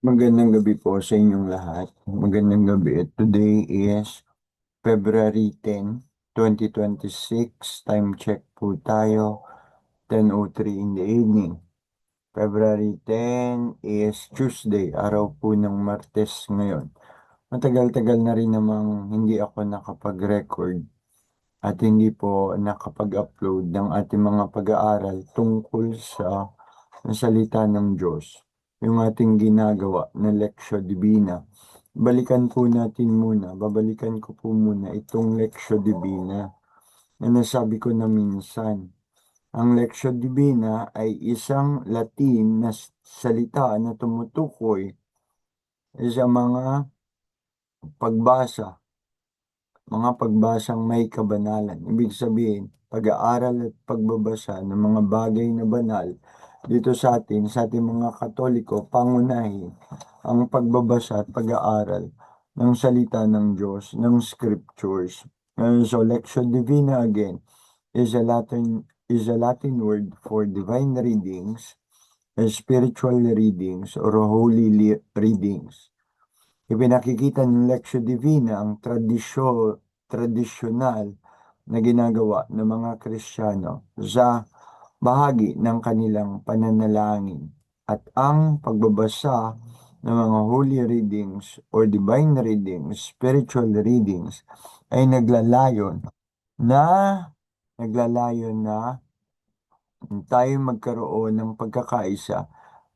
Magandang gabi po sa inyong lahat. Magandang gabi. At today is February 10, 2026. Time check po tayo, 10:03 in the evening. February 10 is Tuesday, araw po ng Martes ngayon. Matagal-tagal na rin namang hindi ako nakapag-record at hindi po nakapag-upload ng ating mga pag-aaral tungkol sa salita ng Diyos, yung ating ginagawa na Lectio Divina. Babalikan ko po muna itong Lectio Divina na nasabi ko na minsan. Ang Lectio Divina ay isang Latin na salita na tumutukoy sa pagbasa, mga pagbasang may kabanalan. Ibig sabihin, pag-aaral at pagbabasa ng mga bagay na banal dito sa ating mga Katoliko, pangunahin ang pagbabasa at pag-aaral ng salita ng Diyos, ng scriptures. So, Lectio Divina again is a Latin word for divine readings, spiritual readings, or holy readings. Ipinakikita ng Lectio Divina ang tradisyonal na ginagawa ng mga Kristiyano sa bahagi ng kanilang pananalangin at ang pagbabasa ng mga holy readings or divine readings, spiritual readings ay na naglalayon na tayo magkaroon ng pagkakaisa,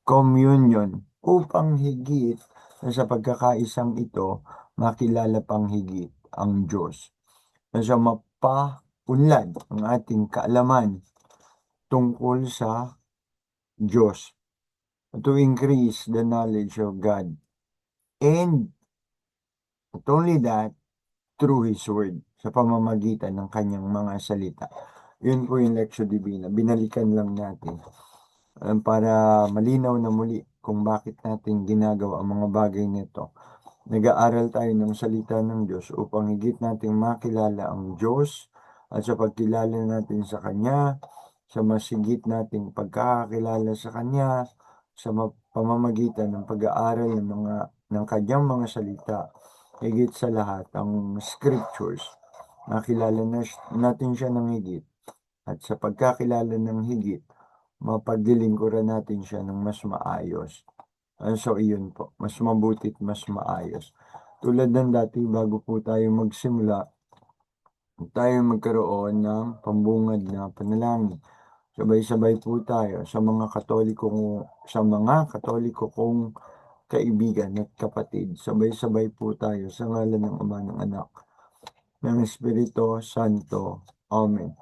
communion, upang higit sa pagkakaisang ito, makilala pang higit ang Diyos. Sa mapaunlad ang ating kaalaman tungkol sa Diyos. To increase the knowledge of God. And not only that, through His Word, sa pamamagitan ng kanyang mga salita. Yun po yung Lectio Divina. Binalikan lang natin para malinaw na muli kung bakit natin ginagawa ang mga bagay nito. Nag-aaral tayo ng salita ng Diyos upang higit nating makilala ang Diyos at sa pagkilala natin sa Kanya, sa masigit nating pagkakakilala sa Kanya, sa pamamagitan ng pag-aaral ng Kanyang mga salita, higit sa lahat ang scriptures, makilala natin siya ng higit at sa pagkakilala ng higit, mapaglilingkuran natin siya ng mas maayos. So, iyon po, mas mabuti at mas maayos. Tulad ng dati, bago po tayo magsimula, tayo magkaroon ng pambungad na panalangin. Sabay-sabay po tayo sa mga Katoliko kong kaibigan at kapatid. Sabay-sabay po tayo sa ngalan ng Ama, ng Anak, ng Espiritu Santo. Amen.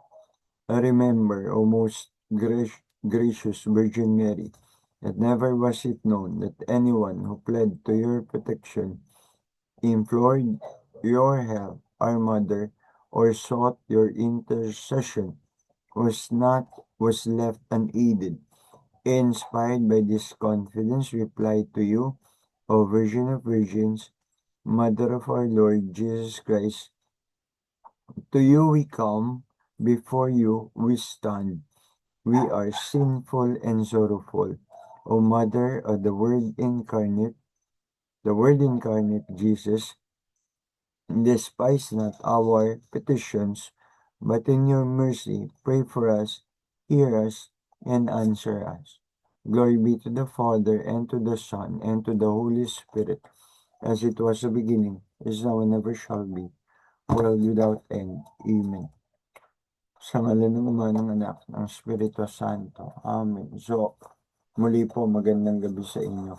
I remember, O most gracious Virgin Mary, that never was it known that anyone who pled to your protection, implored your help, our Mother, or sought your intercession was left unaided. Inspired by this confidence, we reply to you, O Virgin of Virgins, Mother of our Lord Jesus Christ. To you we come, before you we stand. We are sinful and sorrowful. O Mother of the Word incarnate, Jesus, despise not our petitions, but in your mercy pray for us, hear us, and answer us. Glory be to the Father, and to the Son, and to the Holy Spirit, as it was the beginning, is now, and ever shall be, world without end. Amen. Sa ngalan ng Ama, ng Anak, ng Espiritu Santo. Amen. So, muli po, magandang gabi sa inyo.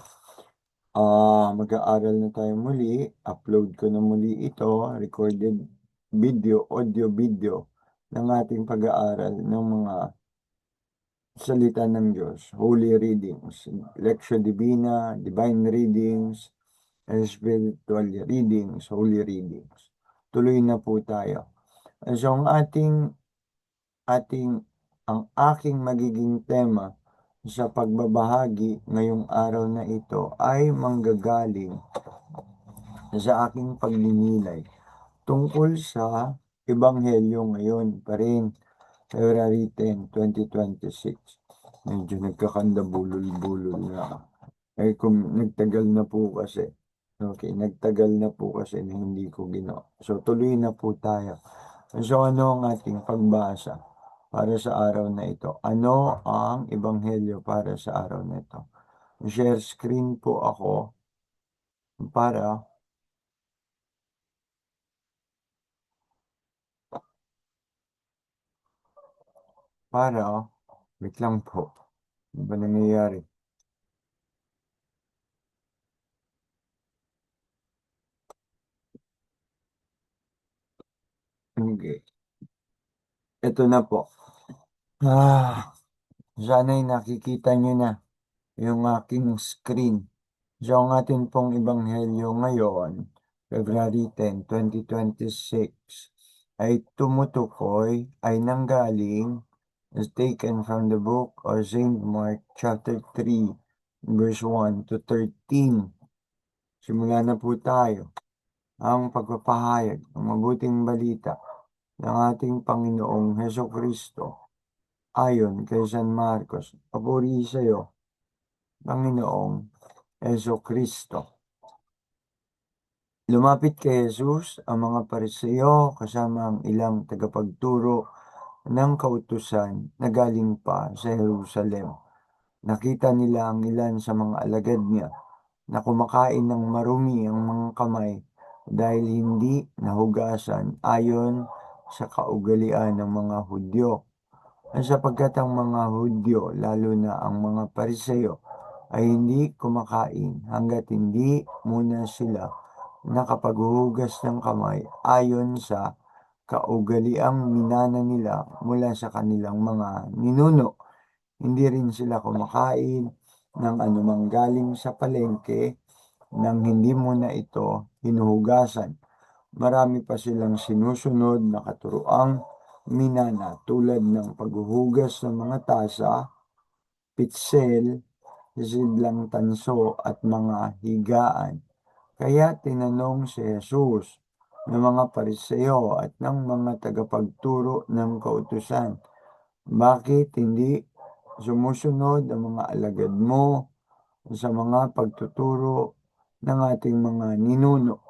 Mag-aaral na tayo muli. Upload ko na muli ito, recorded video, audio video, ng ating pag-aaral ng mga salita ng Diyos, holy readings, Lectio Divina, divine readings, and spiritual readings, holy readings. Tuloy na po tayo. So, ang aking magiging tema sa pagbabahagi ngayong araw na ito ay manggagaling sa aking pagninilay tungkol sa Ebanghelyo ngayon pa rin, February 10, 2026. Medyo nagkakanda bulol-bulol na. Ay kung nagtagal na po kasi. Okay, nagtagal na po kasi na hindi ko ginawa. So tuloy na po tayo. So ano ang ating pagbasa para sa araw na ito? Ano ang ebanghelyo para sa araw na ito? Share screen po ako para wait lang po. Ano ba nangyayari? Okay. Ito na po. Sana'y nakikita nyo na yung aking screen. So, ang atin pong ebanghelyo ngayon, February 10, 2026, ay tumutukoy, ay nanggaling, is taken from the book of Saint Mark chapter 3, verse 1 to 13. Simula na po tayo. Ang pagpapahayag ng mabuting balita ng ating Panginoong Heso Kristo ayon kay San Marcos. Papuri sa iyo, Panginoong Heso Kristo. Lumapit kay Jesus ang mga Pariseo kasama ang ilang tagapagturo ng kautusan na galing pa sa Jerusalem. Nakita nila ang ilan sa mga alagad niya na kumakain ng marumi ang mga kamay dahil hindi nahugasan ayon sa kaugalian ng mga Hudyo. Sapagkat ang mga Hudyo, lalo na ang mga Pariseo, ay hindi kumakain hanggat hindi muna sila nakapaghuhugas ng kamay ayon sa kaugaliang minana nila mula sa kanilang mga ninuno. Hindi rin sila kumakain ng anumang galing sa palengke nang hindi muna ito hinuhugasan. Marami pa silang sinusunod na katuroang minana tulad ng paghuhugas ng mga tasa, pitsel, sidlang tanso at mga higaan. Kaya tinanong si Jesus ng mga Pariseo at ng mga tagapagturo ng kautusan, bakit hindi sumusunod ang mga alagad mo sa mga pagtuturo ng ating mga ninuno?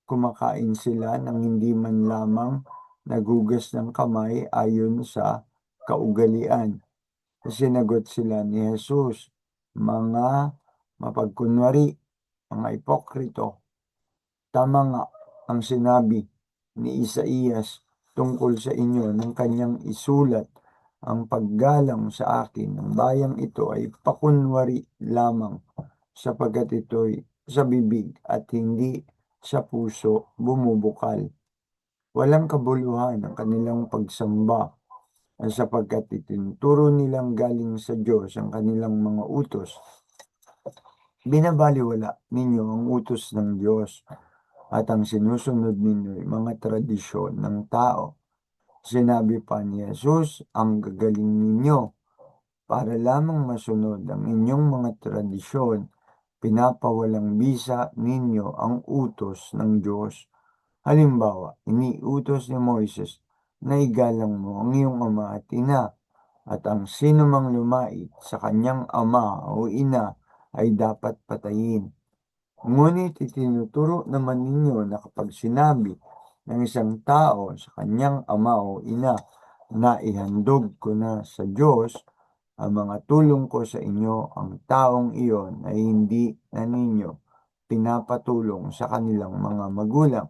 Kumakain sila ng hindi man lamang nagugas ng kamay ayon sa kaugalian. Sinagot sila ni Jesus, mga mapagkunwari, mga ipokrito, tama nga ang sinabi ni Isaías tungkol sa inyo ng kanyang isulat, ang paggalang sa akin ng bayang ito ay pakunwari lamang sapagkat ito'y sa bibig at hindi sa puso bumubukal. Walang kabuluhan ang kanilang pagsamba sapagkat itinuturo nilang galing sa Diyos ang kanilang mga utos. Binabaliwala ninyo ang utos ng Diyos at ang sinusunod ninyo ay mga tradisyon ng tao. Sinabi pa ni Jesus, ang gagaling ninyo para lamang masunod ang inyong mga tradisyon, pinapawalang bisa ninyo ang utos ng Diyos. Halimbawa, iniutos ni Moises na igalang mo ang iyong ama at ina, at ang sino mang lumait sa kanyang ama o ina ay dapat patayin. Ngunit itinuturo naman ninyo na kapag sinabi ng isang tao sa kanyang ama o ina na ihandog ko na sa Diyos ang mga tulong ko sa inyo, ang taong iyon ay hindi na ninyo pinapatulong sa kanilang mga magulang.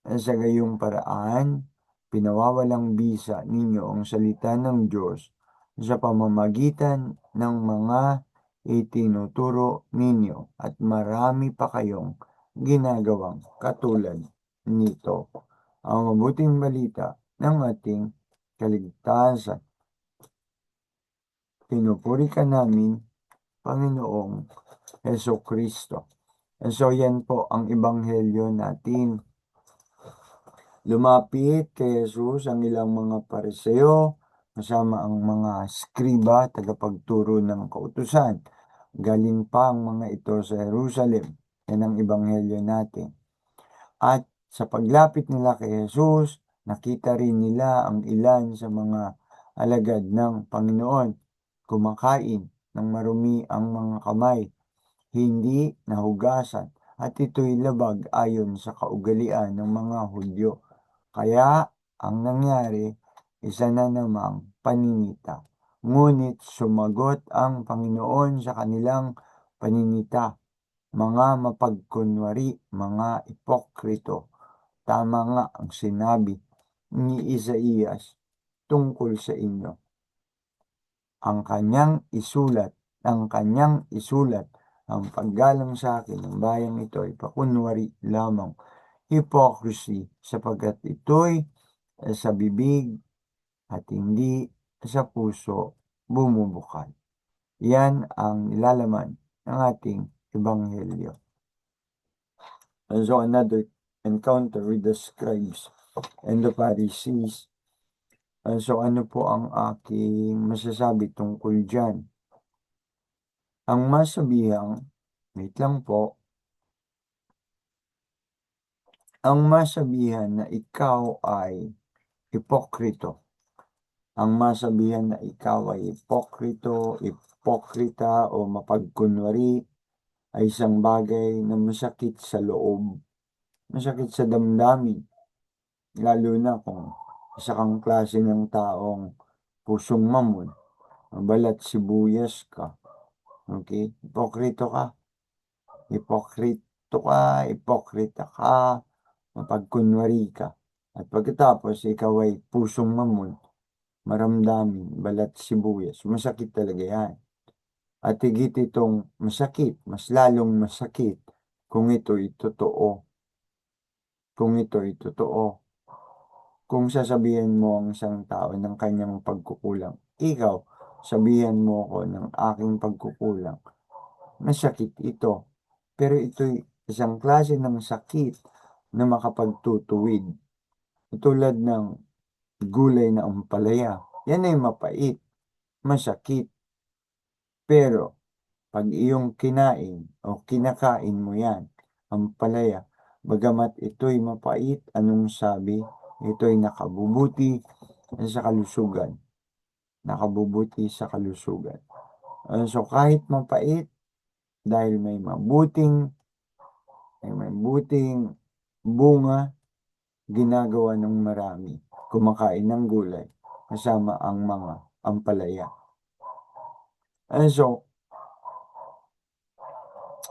Sa gayong paraan, pinawawalang bisa ninyo ang salita ng Diyos sa pamamagitan ng mga itinuturo ninyo at marami pa kayong ginagawang katulad nito. Ang mabuting balita ng ating kaligtasan. Pinupuri ka namin, Panginoong Heso Kristo. So yan po ang ebanghelyo natin. Lumapit kay Jesus ang ilang mga Pariseo kasama ang mga skriba, tagapagturo ng kautusan. Galing pa ang mga ito sa Jerusalem. Yan ang ebanghelyo natin. At sa paglapit nila kay Jesus, nakita rin nila ang ilan sa mga alagad ng Panginoon kumakain ng marumi ang mga kamay hindi nahugasan at ito'y labag ayon sa kaugalian ng mga Hudyo. Kaya ang nangyari, isa na namang paninita. Ngunit sumagot ang Panginoon sa kanilang paninita, mga mapagkunwari, mga ipokrito. Tama nga ang sinabi ni Isaías tungkol sa inyo. Ang kanyang isulat, ang paggalang sa akin ng bayang ito ay pakunwari lamang, hypocrisy, sapagkat ito'y sa bibig at hindi sa puso bumubukal. Yan ang nilalaman ng ating Ebanghelyo. And so another encounter with the scribes and the Pharisees. So ano po ang aking masasabi tungkol dyan? Ang masabihang, wait lang po, ang masabihan na ikaw ay hipokrito. Ang masabihan na ikaw ay hipokrita o mapagkunwari ay isang bagay na masakit sa loob, masakit sa damdamin, lalo na kung isa kang klase ng taong pusong mamon, balat sibuyas ka, okay? Hipokrita ka, mapagkunwari ka. At pagkatapos, ikaw ay pusong mamon, maramdamin, balat sibuyas. Masakit talaga yan. At higit itong masakit, mas lalong masakit kung ito'y totoo. Kung ito'y totoo. Kung sasabihin mo ang isang tao ng kanyang pagkukulang, ikaw, sabihan mo ko ng aking pagkukulang. Masakit ito. Pero ito'y isang klase ng sakit na makapagtutuwid. Tulad ng gulay na ampalaya. Yan ay mapait, masakit. Pero pag iyong kinain o kinakain mo yan, ampalaya, bagamat ito'y mapait, anong sabi? Ito'y nakabubuti sa kalusugan. Nakabubuti sa kalusugan. So kahit mapait, dahil may mabuting bunga, ginagawa ng marami, kumakain ng gulay, kasama ang mga ampalaya. So,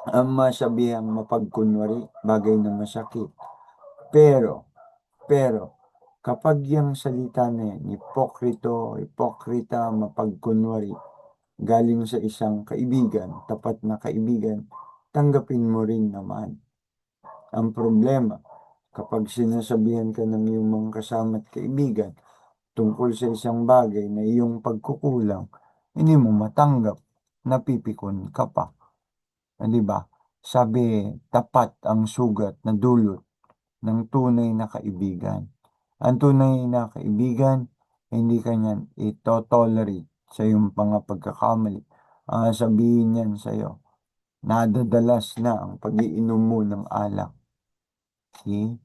ang masabihang mapagkunwari, bagay na masakit. Pero, kapag yung salita na yan, hipokrita, mapagkunwari, galing sa isang kaibigan, tapat na kaibigan, tanggapin mo rin naman. Ang problema, kapag sinasabihan ka ng iyong mga kasama at kaibigan tungkol sa isang bagay na iyong pagkukulang, hindi mo matanggap, napipikon ka pa. Diba? Sabi, tapat ang sugat na dulot ng tunay na kaibigan. Ang tunay na kaibigan, hindi kanyan ito-tolerate sa iyong pagkakamali. Sabihin niyan sa iyo, nadadalas na ang pag-iinom mo ng alak. Okay?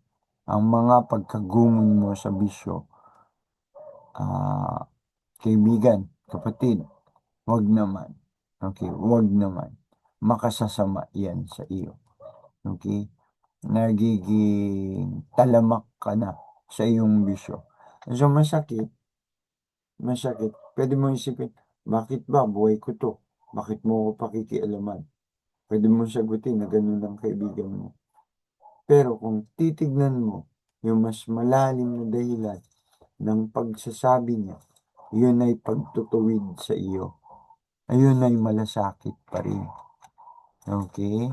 Ang mga pagkagungon mo sa bisyo, kaibigan, kapatid, wag naman. Okay, wag naman. Makasasama yan sa iyo. Okay? Nagiging talamak ka na sa iyong bisyo. So, masakit. Pwede mo isipin, bakit ba buhay ko to? Bakit mo ako pakikialaman? Pwede mo sagutin na ganun ang kaibigan mo. Pero kung titignan mo yung mas malalim na dahilan ng pagsasabi niya, yun ay pagtutuwid sa iyo. Ayun ay malasakit pa rin. Okay?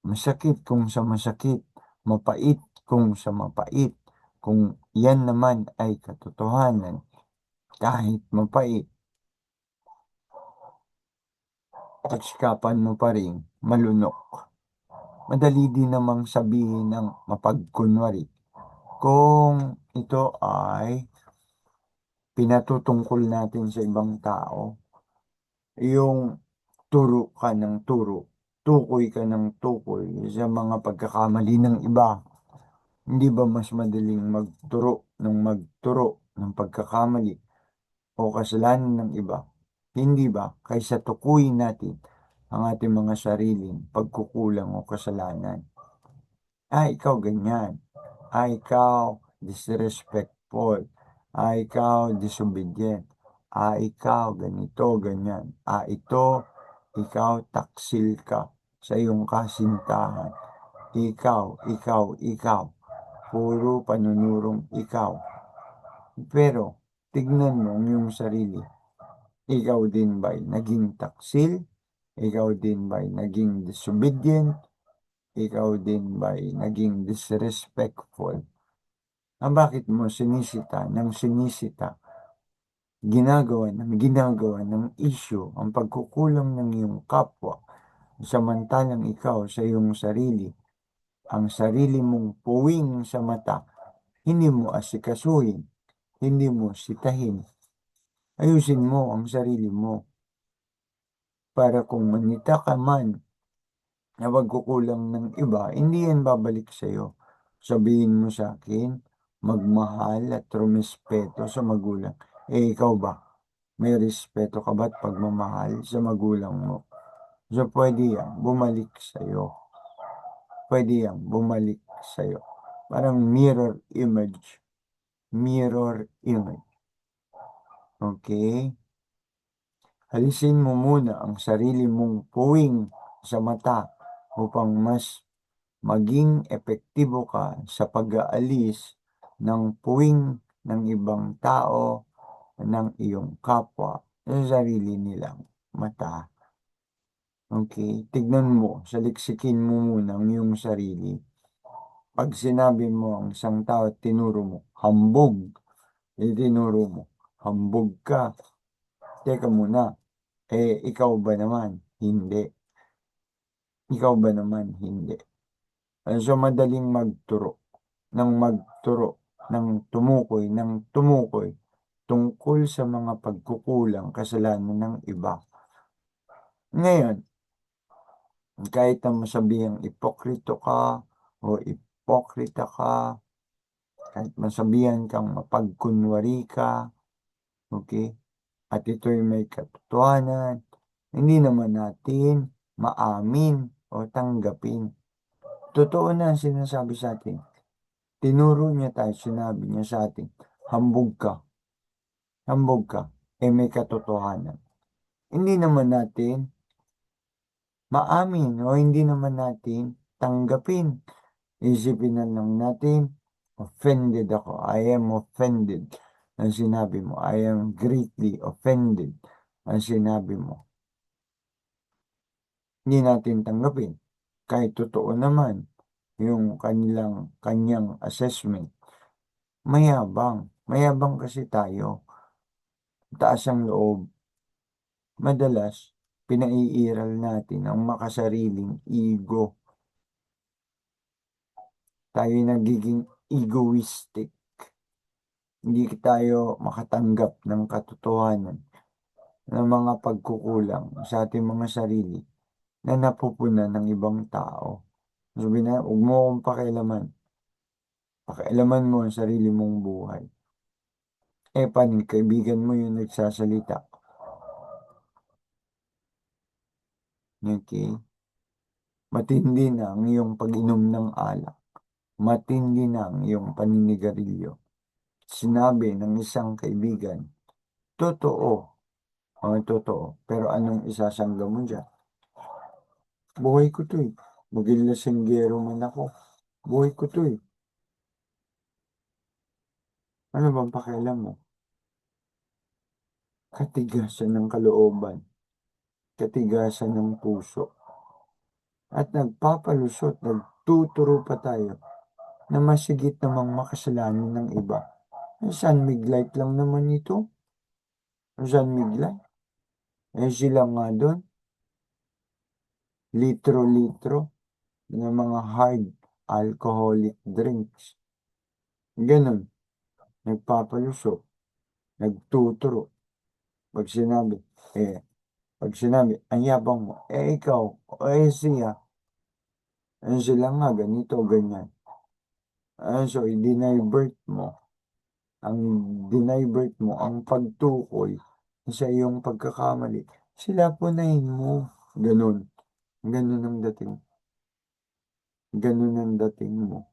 Masakit kung sa masakit, mapait kung sa mapait. Kung yan naman ay katotohanan, kahit mapait, pagsikapan mo pa rin malunok. Madali din namang sabihin ng mapagkunwari kung ito ay pinatutungkol natin sa ibang tao. Yung turo ka ng turo, tukoy ka ng tukoy sa mga pagkakamali ng iba. Hindi ba mas madaling magturo ng pagkakamali o kasalanan ng iba? Hindi ba? Kaysa tukuyin natin ang ating mga sariling pagkukulang o kasalanan. Ikaw ganyan. Ikaw disrespectful. Ikaw disobedient. Ikaw ganito, ganyan. Ikaw taksil ka sa iyong kasintahan. Ikaw. Puro panunurong ikaw. Pero, tignan mo ang iyong sarili. Ikaw din ba'y naging taksil? Ikaw din ba'y naging disobedient? Ikaw din ba'y naging disrespectful? Bakit mo sinisita, ginagawa ng issue ang pagkukulang ng iyong kapwa, samantalang ikaw sa iyong sarili, ang sarili mong puwing sa mata, hindi mo asikasuhin, hindi mo sitahin. Ayusin mo ang sarili mo para kung manita ka man na pagkukulang ng iba, hindi yan babalik sa'yo. Sabihin mo sa akin, magmahal at rumespeto sa magulang. Ikaw ba? May respeto ka ba at pagmamahal sa magulang mo? So, pwede yan bumalik sa'yo. Pwede yan bumalik sa'yo. Parang mirror image. Mirror image. Okay? Alisin mo muna ang sarili mong puwing sa mata upang mas maging epektibo ka sa pag-aalis ng puwing ng ibang tao, ng iyong kapwa, sa sarili nilang mata. Okay? Tignan mo, saliksikin mo muna ang iyong sarili. Pag sinabi mo ang isang tao at tinuro mo, hambog, tinuro mo, hambog ka. Teka muna, ikaw ba naman? Hindi. Ikaw ba naman? Hindi. So, madaling magturo ng tumukoy tungkol sa mga pagkukulang, kasalanan ng iba. Ngayon, kahit na masabihang ipokrito ka o ipokrita ka, kahit masabihan kang mapagkunwari ka, okay, at ito'y may katotohanan, hindi naman natin maamin o tanggapin. Totoo na ang sinasabi sa atin. Tinuro niya tayo, sinabi niya sa atin, hambog ka. Hambog ka. May katotohanan. Hindi naman natin maamin o hindi naman natin tanggapin. Isipin na lang natin, offended ako. I am offended. Ang sinabi mo, I am greatly offended. Ang sinabi mo. Hindi natin tanggapin. Kahit totoo naman yung kanyang assessment. Mayabang. Mayabang kasi tayo. Taas ang loob. Madalas, pinaiiral natin ang makasariling ego. Tayo nagiging egoistic. Hindi tayo makatanggap ng katotohanan ng mga pagkukulang sa ating mga sarili na napupunan ng ibang tao. Sabi na, huwag mo akong pakialaman. Pakialaman mo ang sarili mong buhay. Paano kaibigan mo yung nagsasalita? Okay? Matindi na ang iyong pag-inom ng alak. Matindi na ang iyong paninigarilyo. Sinabi ng isang kaibigan, totoo, totoo, pero anong isasangga mo dyan? Buhay ko to eh. Maging lasinggero man ako. Buhay ko to eh. Ano bang pakialam mo? Katigasan ng kalooban. Katigasan ng puso. At nagpapalusot, nagtuturo pa tayo na masigit namang makasalanan ng iba. San Miglite lang naman ito. San Miglite. Sila nga doon. Litro-litro ng mga hard alcoholic drinks. Ganun. Nagpapalusot. Nagtuturo. Pag sinabi, ang yabang mo, ikaw, siya, sila nga, ganito, ganyan. So, i-divert mo, ang pagtukoy sa iyong pagkakamali. Sila punahin mo. Ganun. Ganun ang dating. Ganun ang dating mo.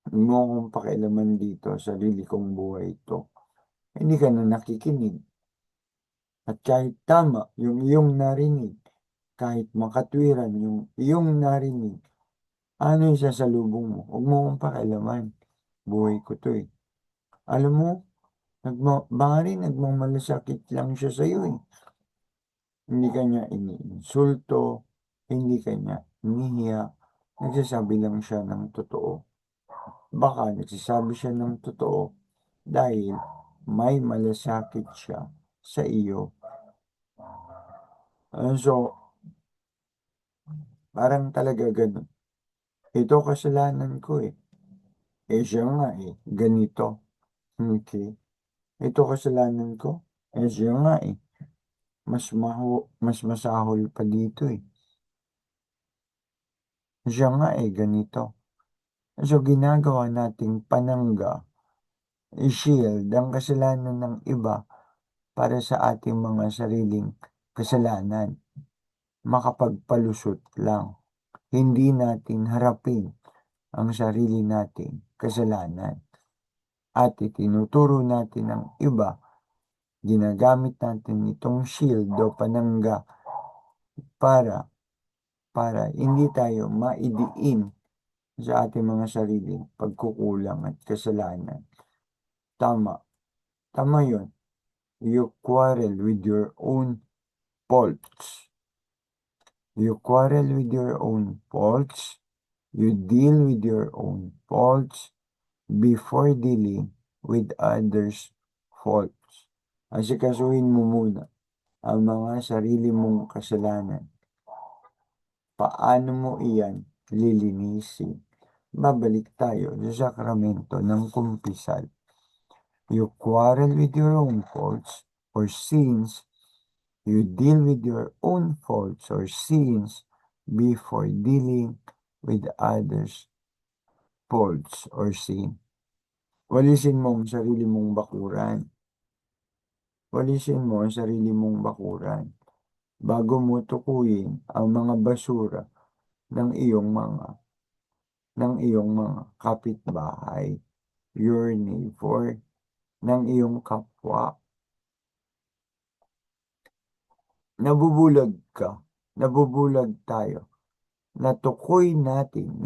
Huwag mo akong pakialaman dito, sarili kong buhay ito. Hindi ka na nakikinig. At kahit tama yung iyong narinig, kahit makatwiran yung iyong narinig, ano yung sasalubong mo? Huwag mo akong pakialaman. Buhay ko to eh. Alam mo, baka rin nagmamalasakit lang siya sa'yo eh. Hindi ka niya iniinsulto, hindi ka niya inihiya, nagsasabi lang siya ng totoo. Baka nagsasabi siya ng totoo dahil may malasakit siya sa iyo. So, parang talaga ganun. Ito kasalanan ko eh. Eh siya nga eh, ganito. Okay. Ito kasalanan ko. Eh siya nga eh. Mas masahol pa dito eh. Siya nga eh, ganito. So, ginagawa nating panangga, i-shield ang kasalanan ng iba para sa ating mga sariling kasalanan. Makapagpalusot lang. Hindi natin harapin ang sarili nating kasalanan. At itinuturo natin ang iba, ginagamit natin itong shield o panangga para hindi tayo maidiin sa ating mga sariling pagkukulang at kasalanan. Tama. Tama yun. You quarrel with your own faults. You quarrel with your own faults. You deal with your own faults before dealing with others' faults. Asikasuhin mo muna ang mga sarili mong kasalanan. Paano mo iyan lilinisin? Babalik tayo sa sakramento ng kumpisal. You quarrel with your own faults or sins. You deal with your own faults or sins before dealing with others' faults or sin. Walisin mo ang sarili mong bakuran. Walisin mo ang sarili mong bakuran bago mo tukuyin ang mga basura ng iyong mga kapitbahay, your neighbor, ng iyong kapwa. Nabubulag ka, nabubulag tayo. Natutukoy natin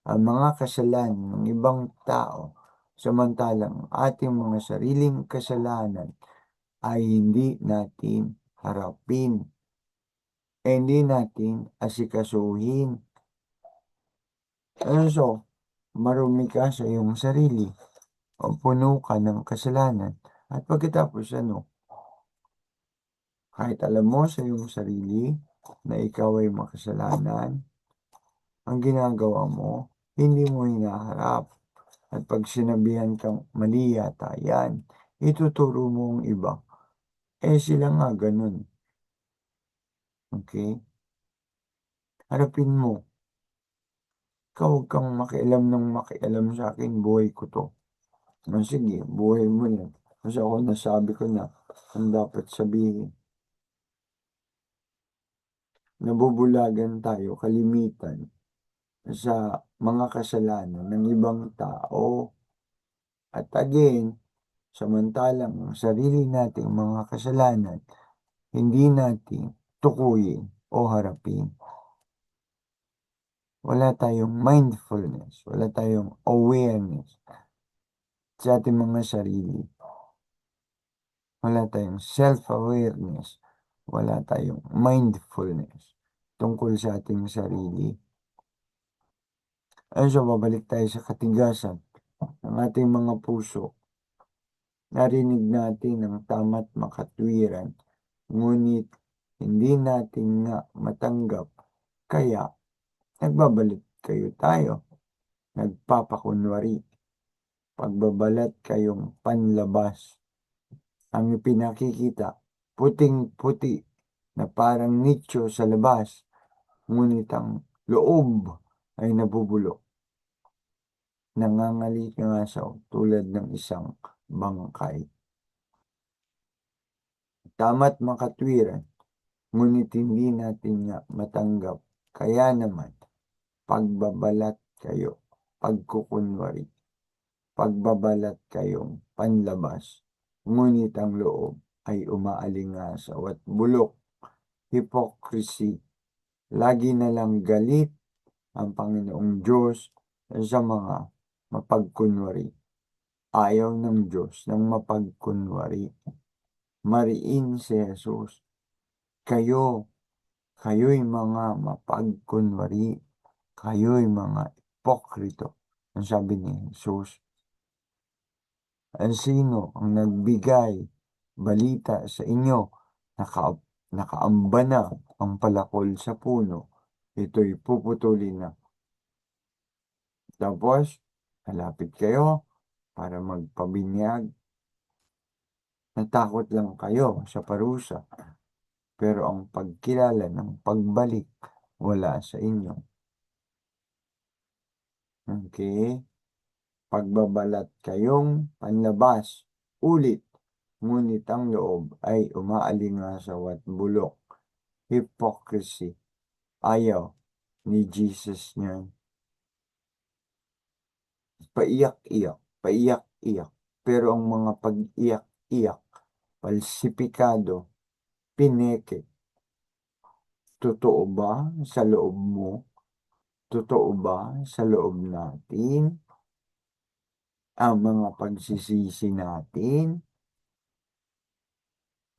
ang mga kasalanan ng ibang tao, samantalang ating mga sariling kasalanan ay hindi natin harapin, hindi natin asikasuhin. So, marumi ka sa iyong sarili o puno ka ng kasalanan at pagkatapos kahit alam mo sa iyong sarili na ikaw ay makasalanan, ang ginagawa mo, hindi mo hinaharap. At pag sinabihan kang mali yata yan, ituturo mo ang iba. Eh sila nga ganun. Okay? Harapin mo. Ikaw huwag kang makialam sa akin, buhay ko to. Sige, buhay mo yan. Kasi ako nasabi ko na ang dapat sabihin. Nabubulagan tayo kalimitan sa mga kasalanan ng ibang tao. At again, samantalang ang sarili nating mga kasalanan, hindi natin tukuyin o harapin. Wala tayong mindfulness, wala tayong awareness sa ating mga sarili. Wala tayong self-awareness, wala tayong mindfulness tungkol sa ating sarili. So, babalik tayo sa katigasan ng ating mga puso. Narinig natin ang tama't makatwiran, ngunit hindi natin nga matanggap, kaya nagbabalik tayo, nagpapakunwari, pagbabalat kayong panlabas. Ang ipinakikita, puting-puti na parang nicho sa labas, ngunit ang loob ay nabubulok. Nangangalikasaw tulad ng isang bangkay. tama't makatwiran, ngunit hindi natin nga matanggap. Kaya naman, pagbabalat kayo, pagkukunwari, pagbabalat kayong panlabas, ngunit ang loob ay umaalingasaw at bulok, hypocrisy, lagi na lang galit ang Panginoong Diyos sa mga mapagkunwari. Ayaw ng Diyos ng mapagkunwari. Mariin si Jesus. Kayo'y mga mapagkunwari. Kayo'y mga ipokrito. Ang sabi ni Jesus. Ang sino ang nagbigay balita sa inyo, nakaamba na ang palakol sa puno, ito'y puputulin na. Tapos, malapit kayo para magpabinyag. Natakot lang kayo sa parusa, pero ang pagkilala ng pagbalik wala sa inyo. Okay? Pagbabalat kayong panlabas, ulit, ngunit ang loob ay umaalingasaw at bulok. Hypocrisy. Ayaw ni Jesus niyan. Paiyak-iyak, paiyak-iyak. Pero ang mga pag-iyak-iyak, palsipikado, pineke. Totoo ba sa loob mo? Totoo ba sa loob natin ang mga pagsisisi natin?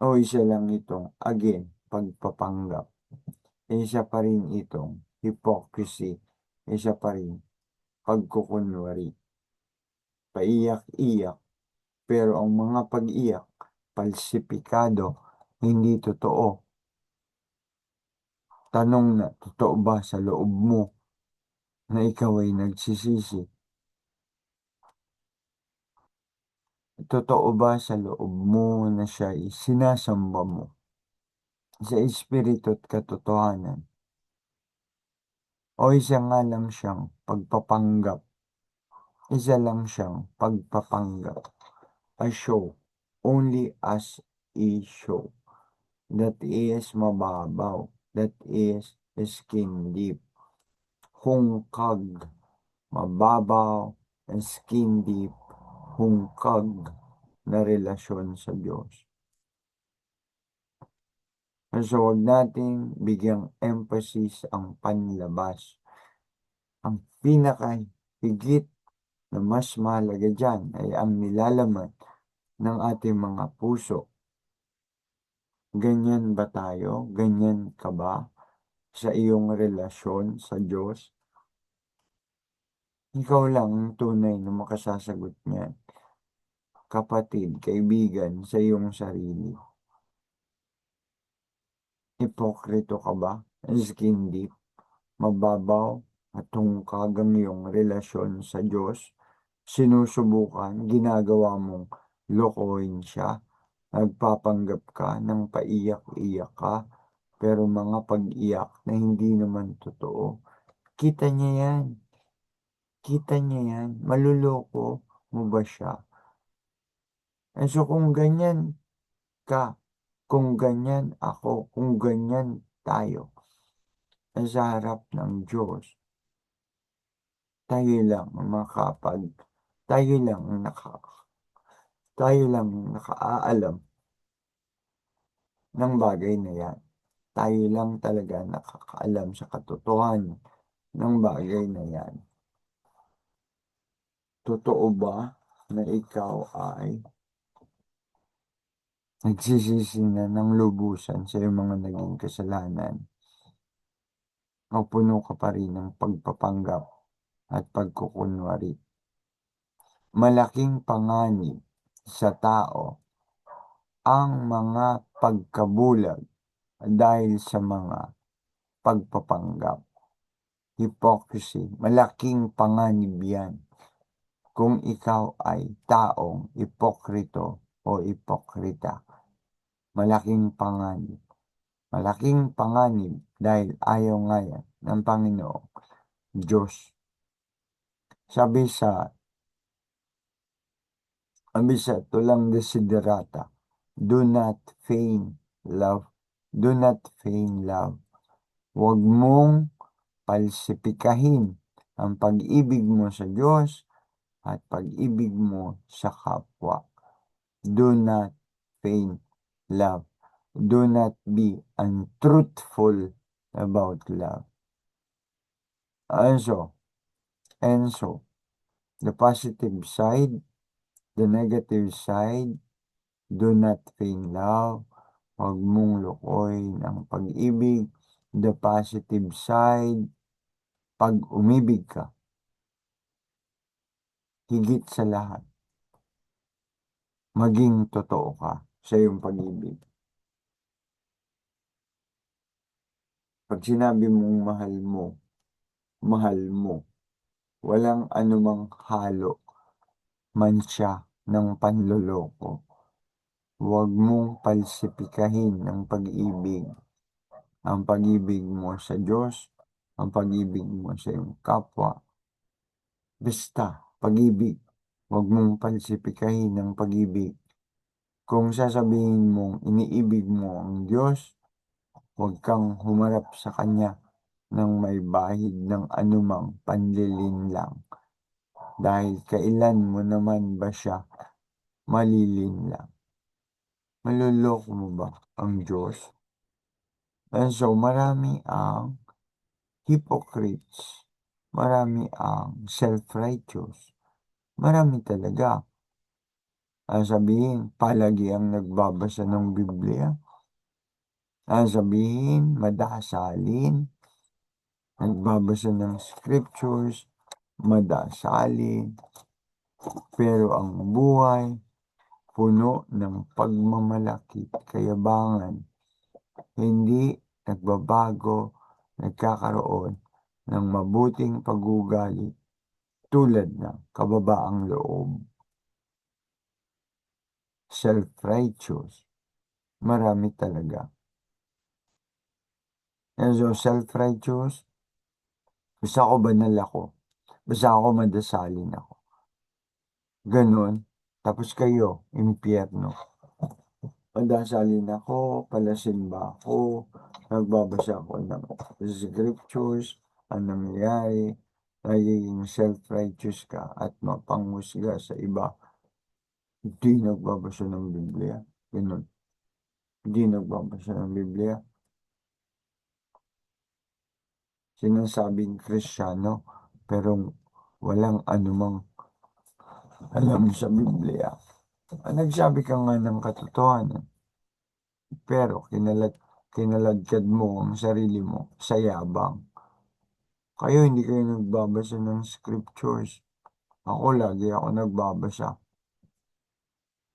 O isa lang itong, again, pagpapanggap? Isa pa rin itong hypocrisy. Isa pa rin pagkukunwari. Paiyak-iyak. Pero ang mga pag-iyak, palsipikado, hindi totoo. Tanong na, totoo ba sa loob mo na ikaw ay nagsisisi? Totoo ba sa loob mo na siya ay sinasamba mo sa espiritu at katotohanan? O isa nga lang siyang pagpapanggap? Isa lang siyang pagpapanggap. A show. Only as a show. That is mababaw. That is skin deep. Hungkag. Mababaw, skin deep, hungkag na relasyon sa Diyos. So, huwag nating bigyang emphasis ang panlabas. Ang pinakahigit na mas mahalaga dyan ay ang nilalaman ng ating mga puso. Ganyan ba tayo? Ganyan ka ba sa iyong relasyon sa Diyos? Ikaw lang ang tunay na makasasagot niyan. Kapatid, kaibigan sa iyong sarili. Hipokrito ka ba? Skin deep, mababaw at tungkag ang iyong relasyon sa Diyos. Sinusubukan, ginagawa mong lokohin siya. Nagpapanggap ka ng paiyak-iyak ka, pero mga pag-iyak na hindi naman totoo. Kita niya yan. Kita niya yan. Maluloko mo ba siya? So kung ganyan ka, kung ganyan ako, kung ganyan tayo, sa harap ng Diyos, tayo lang nakaalam ng bagay na yan. Tayo lang talaga nakakaalam sa katotohanan ng bagay na yan. Totoo ba na ikaw ay nagsisisi na ng lubusan sa iyong mga naging kasalanan? O puno ka pa rin ng pagpapanggap at pagkukunwari? Malaking panganib sa tao ang mga pagkabulag dahil sa mga pagpapanggap. Hypocrisy, malaking panganib yan kung ikaw ay taong ipokrito o ipokrita. Malaking panganib. Malaking panganib dahil ayaw nga yan ng Panginoong Diyos. Sabi sa tulang desiderata, Do not feign love. Do not feign love. Huwag mong palsipikahin ang pag-ibig mo sa Diyos at pag-ibig mo sa kapwa. Do not feign love. Do not be untruthful about love. And so, the positive side, the negative side, do not feign love. Huwag mong lukoy ng pag-ibig. The positive side, pag umibig ka, higit sa lahat, maging totoo ka sa iyong pag-ibig. Pag sinabi mong mahal mo, walang anumang halo man siya ng panloloko. Huwag mong palsipikahin ang pag-ibig. Ang pag-ibig mo sa Diyos, ang pag-ibig mo sa iyong kapwa. Basta, pag-ibig. Huwag mong palsipikahin ang pag-ibig. Kung sasabihin mong iniibig mo ang Diyos, huwag kang humarap sa Kanya ng may bahid ng anumang panlilinlang. Dahil kailan mo naman ba siya malilinlang? Maluloko mo ba ang Diyos? And so, marami ang hypocrites. Marami ang self-righteous. Marami talaga. Sabihin, palagi ang nagbabasa ng Biblia. Sabihin, madasalin, nagbabasa ng scriptures, madasalin. Pero ang buhay, puno ng pagmamalakit, kayabangan, hindi nagbabago, nagkakaroon ng mabuting pag-uugali tulad ng kababaang loob. Self-righteous, marami talaga. And so, self-righteous, basta ako banal ako, basta ako madasalin ako. Ganon, tapos kayo, impyerno. Madasalin ako, palasimba ako, nagbabasa ako ng scriptures, ang nangyayari, nagiging self-righteous ka at mapanghusga sa iba. Hindi nagbabasa ng Biblia. Ganun. Hindi nagbabasa ng Biblia. Sinasabing Kristiyano, pero walang anumang alam sa Biblia. Nagsabi ka nga ng katotohanan, pero kinalagkad mo ang sarili mo sa yabang. Hindi kayo nagbabasa ng scriptures. Ako, lagi ako nagbabasa.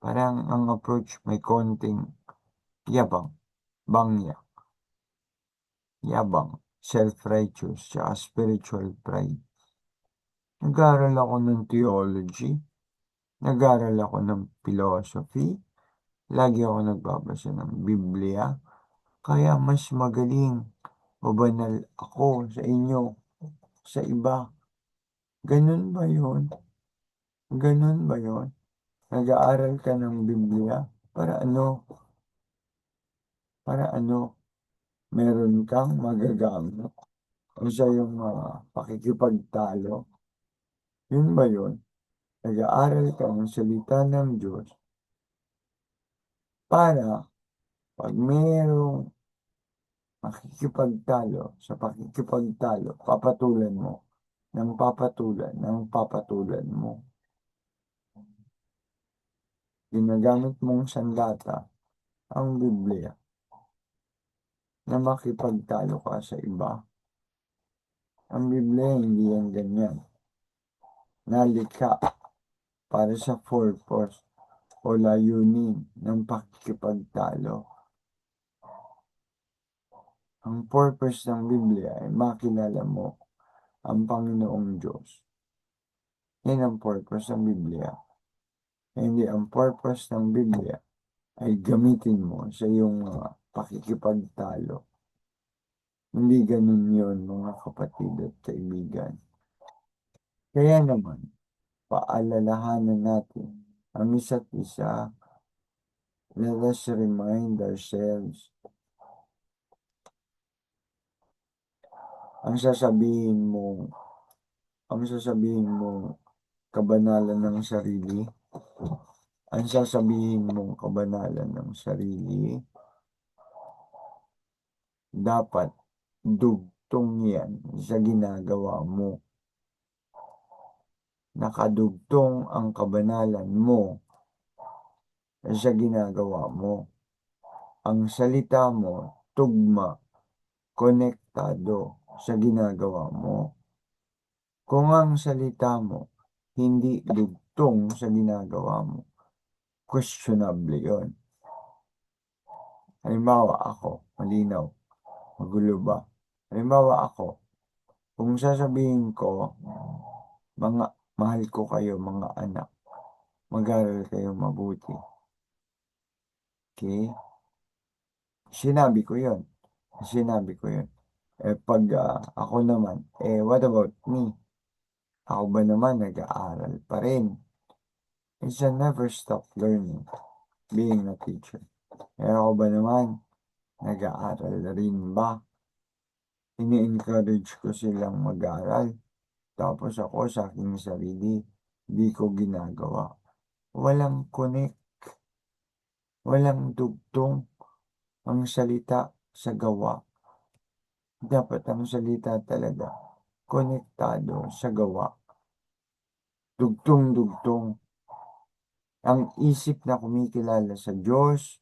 Parang ang approach may konting yabang, bangya, yabang, self-righteous, tsaka spiritual pride. Nag-aaral ako ng theology, nag-aaral ako ng philosophy, lagi ako nagbabasa ng Biblia, kaya mas magaling o banal ako sa inyo, sa iba. Ganun ba yun? Ganun ba yun? Nag-aaral ka ng Biblia para ano? Para ano? Meron kang magagamit o sa iyong pakikipagtalo. Yun ba yun? Nag-aaral ka ng salita ng Diyos para pag mayroong makikipagtalo, sa pakikipagtalo, papatulan mo, ng papatulan mo. Ginagamit mong sandata ang Biblia na makipagtalo ka sa iba. Ang Biblia hindi yan ganyan. Nalikha para sa purpose o layunin ng pakikipagtalo. Ang purpose ng Biblia ay makilala mo ang Panginoong Diyos. Yan ang purpose ng Biblia. Hindi ang purpose ng Biblia ay gamitin mo sa iyong pakikipagtalo. Hindi ganun yun, mga kapatid at kaibigan. Kaya naman, paalalahanan natin ang isa't isa Let us remind ourselves, ang sasabihin mo, kabanalan ng sarili, ang sasabihin mong kabanalan ng sarili, dapat dugtong yan sa ginagawa mo. Nakadugtong ang kabanalan mo sa ginagawa mo. Ang salita mo, tugma, konektado sa ginagawa mo. Kung ang salita mo hindi dugtong sa ginagawa mo, questionable yon. Halimbawa ako, malinaw, magulo ba? Halimbawa ako, kung sasabihin ko, mga mahal ko kayo mga anak, mag-aral kayo mabuti. Okay? Sinabi ko yon. Sinabi ko yun. Pag ako naman, what about me? Ako ba naman nag-aaral pa rin? It's a never stop learning, being a teacher. Ako ba naman, nag-aaral rin ba? Ini-encourage ko silang mag-aaral. Tapos ako sa aking sarili, di ko ginagawa. Walang connect, walang dugtong ang salita sa gawa. Dapat ang salita talaga konektado sa gawa. Dugtong-dugtong. Ang isip na kumikilala sa Diyos,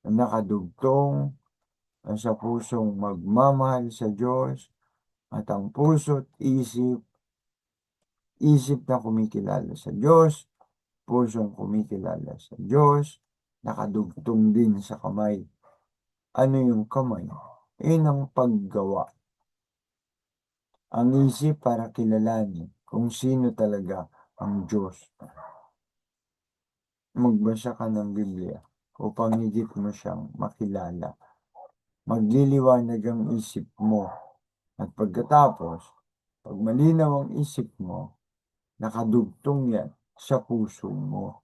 nakadugtong sa pusong magmamahal sa Diyos, at ang puso't isip na kumikilala sa Diyos, pusong kumikilala sa Diyos, nakadugtong din sa kamay. Ano yung kamay? Yun ang paggawa. Ang isip para kilalanin kung sino talaga ang Diyos. Magbasa ka ng Biblia upang higit mo siyang makilala. Magliliwanag ang isip mo. At pagkatapos, pag malinaw ang isip mo, nakadugtong yan sa puso mo.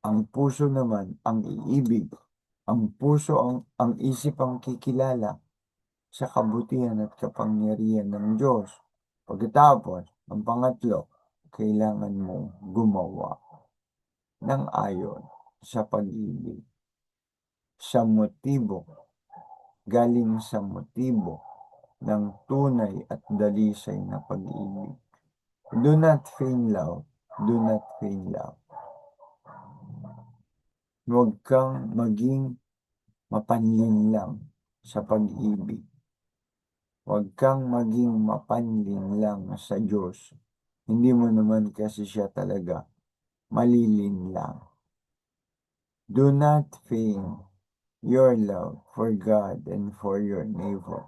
Ang puso naman ang iibig. Ang puso, ang isip ang kikilala sa kabutihan at kapangyarihan ng Diyos. Pagkatapos, ang pangatlo, kailangan mong gumawa ng ayon sa pag-ibig. Sa motibo, galing sa motibo ng tunay at dalisay na pag-ibig. Do not feign love. Do not feign love. Huwag kang maging mapanlin lang sa pag-ibig. Huwag kang maging mapanlin lang sa Diyos. Hindi mo naman kasi siya talaga malilin lang. Do not feign your love for God and for your neighbor.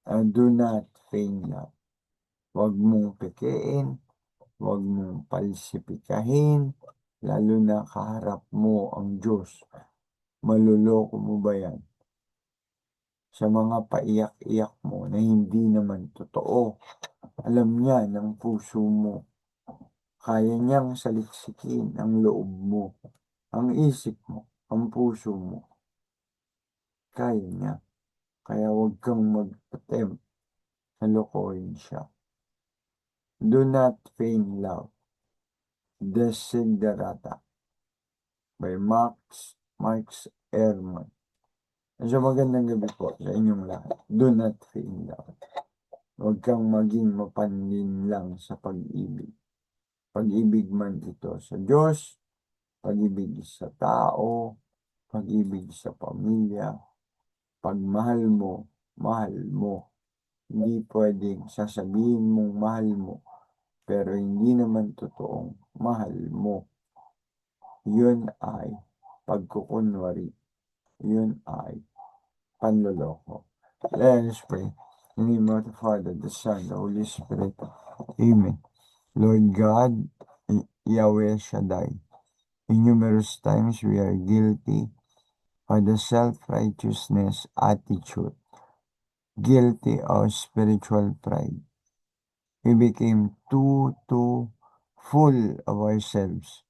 Do not feign love. Huwag mong pekein, huwag mong palsipikahin, lalo na kaharap mo ang Diyos. Maluloko mo ba yan? Sa mga paiyak-iyak mo na hindi naman totoo, alam niya ng puso mo. Kaya niyang saliksikin ang loob mo, ang isip mo, ang puso mo. Kaya niya. Kaya huwag kang mag-attempt na lokohin siya. Do not feign love. Desiderata by Max Ehrmann. So magandang gabi po sa inyong lahat. Do not feign love. Huwag kang maging mapanlin lang sa pag-ibig. Pag-ibig man ito sa Diyos, pag-ibig sa tao, pag-ibig sa pamilya, pagmahal mo, mahal mo. Hindi pwedeng sasabihin mong mahal mo, pero hindi naman totoong mahal mo. Yun ay pagkukunwari. Yun ay panloloko. Let us pray. In the name of the Father, the Son, the Holy Spirit. Amen. Lord God, Yahweh Shaddai, in numerous times we are guilty of the self-righteousness attitude, guilty of spiritual pride. We became too full of ourselves.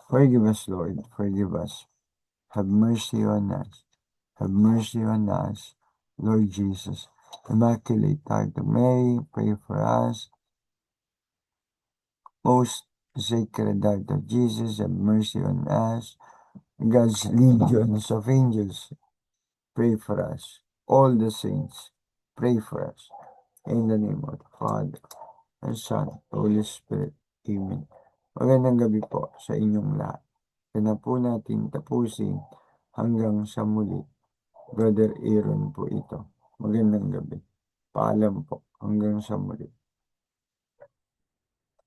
Forgive us, Lord, forgive us. Have mercy on us. Have mercy on us, Lord Jesus. Immaculate Heart of Mary, pray for us. Most Sacred Heart of Jesus, have mercy on us. God's legions of angels, pray for us. All the saints, pray for us. In the name of the Father, and Son, Holy Spirit. Amen. Magandang gabi po sa inyong lahat. Kaya na po natin tapusin hanggang sa muli. Brother Aaron po ito. Magandang gabi. Paalam po hanggang sa muli.